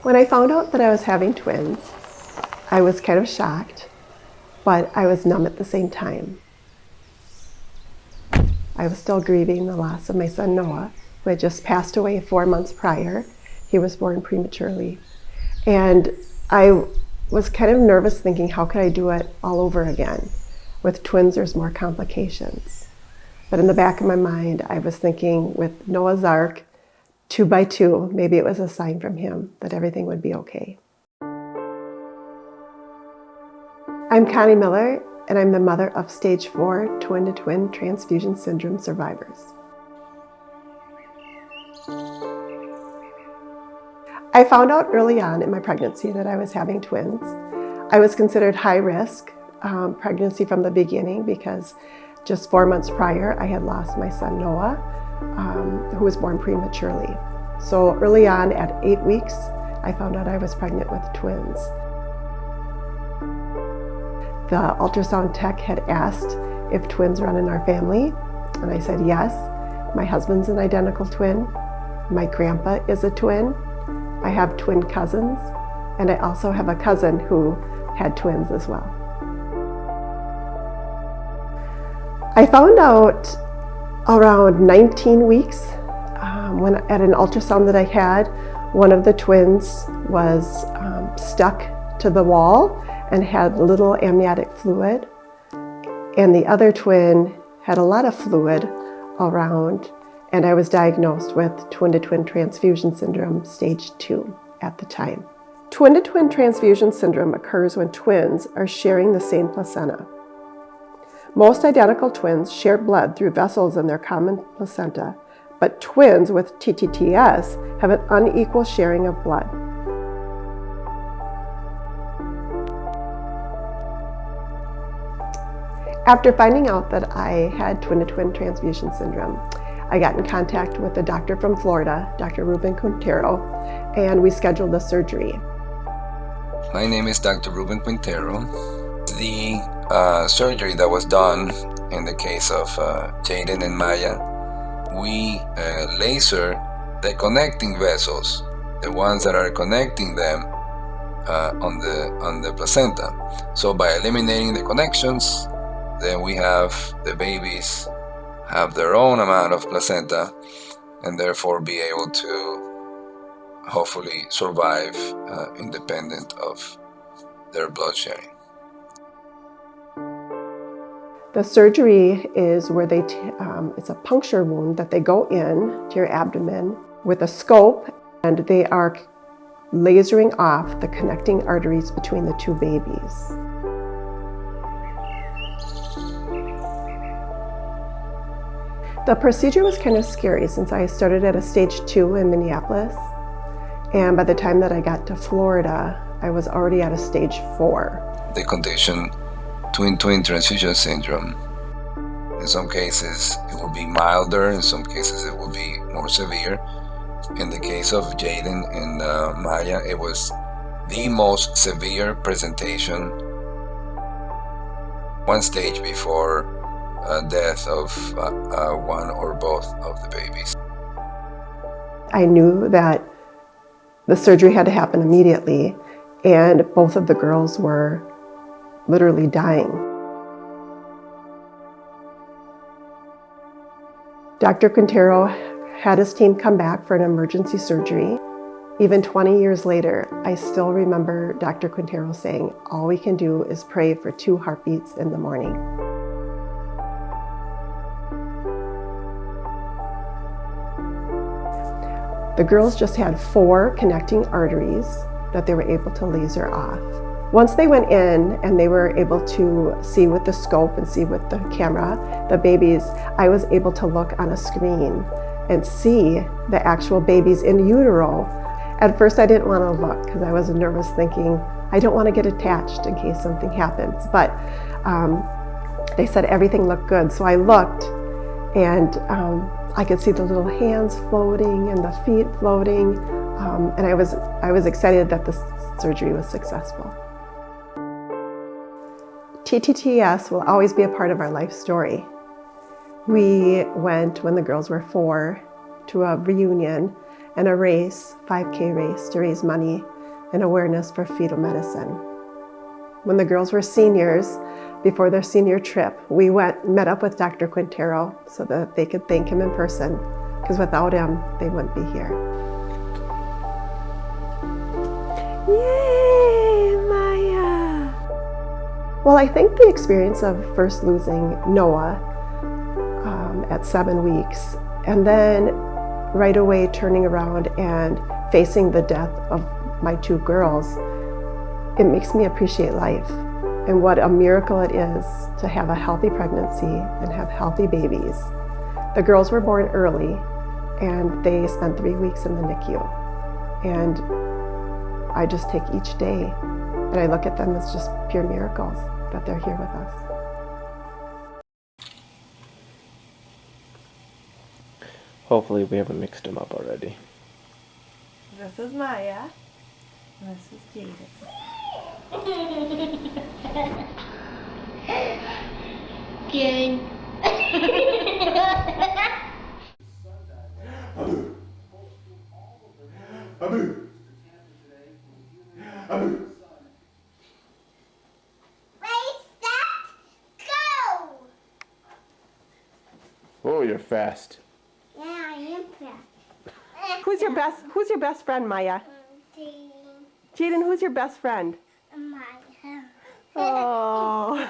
When I found out that I was having twins, I was kind of shocked, but I was numb at the same time. I was still grieving the loss of my son Noah, who had just passed away 4 months prior. He was born prematurely. And I was kind of nervous thinking, how could I do it all over again? With twins, there's more complications. But in the back of my mind, I was thinking with Noah's Ark, 2 by 2, maybe it was a sign from him that everything would be okay. I'm Connie Miller, and I'm the mother of stage 4 twin-to-twin transfusion syndrome survivors. I found out early on in my pregnancy that I was having twins. I was considered high risk pregnancy from the beginning because just 4 months prior I had lost my son Noah, who was born prematurely. So early on at 8 weeks, I found out I was pregnant with twins. The ultrasound tech had asked if twins run in our family, and I said yes. My husband's an identical twin. My grandpa is a twin. I have twin cousins, and I also have a cousin who had twins as well. I found out around 19 weeks when at an ultrasound that I had, one of the twins was stuck to the wall and had little amniotic fluid, and the other twin had a lot of fluid around, and I was diagnosed with twin-to-twin transfusion syndrome stage 2 at the time. Twin-to-twin transfusion syndrome occurs when twins are sharing the same placenta. Most identical twins share blood through vessels in their common placenta, but twins with TTTS have an unequal sharing of blood. After finding out that I had twin-to-twin transfusion syndrome, I got in contact with a doctor from Florida, Dr. Quintero, and we scheduled a surgery. My name is Dr. Quintero. The surgery that was done in the case of Jadyn and Maya, we laser the connecting vessels, the ones that are connecting them on the placenta. So by eliminating the connections, then we have the babies have their own amount of placenta and therefore be able to hopefully survive independent of their blood sharing. The surgery is where it's a puncture wound that they go in to your abdomen with a scope, and they are lasering off the connecting arteries between the two babies. The procedure was kind of scary since I started at a stage 2 in Minneapolis, and by the time that I got to Florida, I was already at a stage 4. The condition twin-twin transfusion syndrome, in some cases it will be milder, in some cases it will be more severe. In the case of Jadyn and Maya, it was the most severe presentation, one stage before death of one or both of the babies. I knew that the surgery had to happen immediately, and both of the girls were literally dying. Dr. Quintero had his team come back for an emergency surgery. Even 20 years later, I still remember Dr. Quintero saying, all we can do is pray for 2 heartbeats in the morning. The girls just had 4 connecting arteries that they were able to laser off. Once they went in and they were able to see with the scope and see with the camera the babies, I was able to look on a screen and see the actual babies in utero. At first I didn't want to look because I was nervous, thinking I don't want to get attached in case something happens, but they said everything looked good. So I looked, and I could see the little hands floating and the feet floating, and I was excited that the surgery was successful. TTTS will always be a part of our life story. We went, when the girls were 4, to a reunion, and a race, 5K race, to raise money and awareness for fetal medicine. When the girls were seniors, before their senior trip, we met up with Dr. Quintero so that they could thank him in person, because without him, they wouldn't be here. Yay, Maya! Well, I think the experience of first losing Noah at 7 weeks, and then right away turning around and facing the death of my 2 girls, it makes me appreciate life and what a miracle it is to have a healthy pregnancy and have healthy babies. The girls were born early and they spent 3 weeks in the NICU. And I just take each day and I look at them as just pure miracles that they're here with us. Hopefully we haven't mixed them up already. This is Maya. This is Jadyn. Good. Oh, you're fast. Yeah, I am fast. Who's your best friend, Maya? Jadyn, who's your best friend? Maya. Oh.